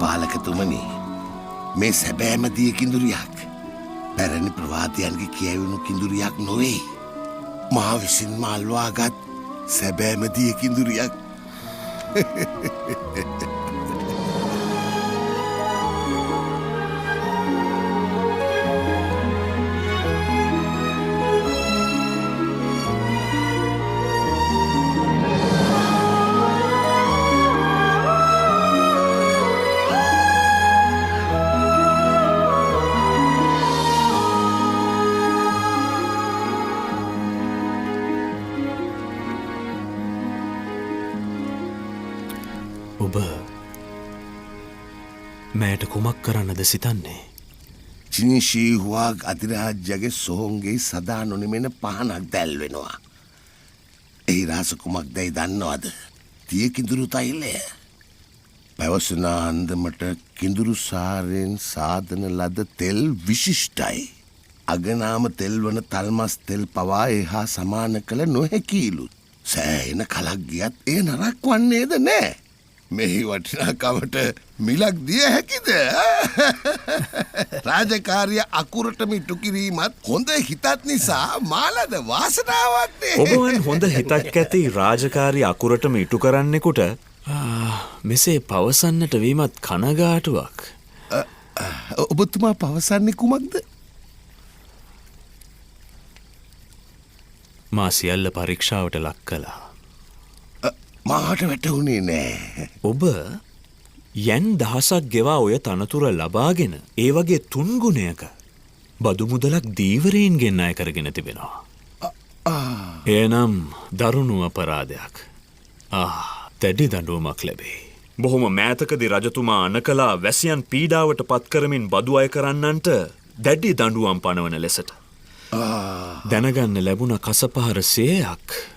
පාලකතුමනි, මේ සැබෑම දිය කිඳුරියක් පැරණි ප්‍රවාදයන්ගේ කියැවුණු කිඳුරියක් නොවේ. මා විසින්ම අල්වාගත් සැබෑම දිය කිඳුරියක්. ඔබ මෑට කුමක් කරන්නද සිතන්නේ? චිනිශීහුවාග අධිරාජ්‍යගේ සොහොන්ගේ සදා නොනිමෙන පහනක් දැල්වෙනවා. එහි රාස කුමක් දැයි දන්නවද? තිය කිඳුරු තෛලය. පැවසන අන්දමට කිඳුරු සාරයෙන් සාධන ලද තෙල් විශිෂ්ටයි. අගනාම තෙල් වන තල්මස් තෙල් පවා එහා සමාන කළ නොහැකීලුත්. සෑහෙන කලක් ගියත් ඒ නරක් වන්නේද නෑ. මෙහි වටිනාකමට මිලක් දිය හැකිද? රාජකාරිය අකුරටම ඉටු කිරීමත් හොඳ හිතත් නිසා මාලද වාසනාවක්නේ. ඔබවන් හොඳ හිතක් ඇති රාජකාරී අකුරටම ඉටු කරන්නෙකුට මෙසේ පවසන්නට වීමත් කනගාටුවක්. ඔබතුමා පවසන්නේ කුමක්ද? මා සියල්ල පරීක්ෂාවට ලක් කළා. මාට වැටහුණේ නෑ. ඔබ යැන් දහසක් ගෙවා ඔය තනතුර ලබාගෙන ඒ වගේ තුන්ගුණයක බදු මුදලක් දීවරයෙන් අය කරගෙන තිබෙනවා. එනම් දරුණු අපරාධයක්. දැඩි දඬුවමක් ලැබේ. බොහොම මෑතකදී රජතුමා අණ කළා වැසියන් පීඩාවට පත් කරමින් බදු අය කරන්නන්ට දැඩි දඬුවම් පනවන ලෙසට. දැනගන්න ලැබුණ කසපහර 100ක්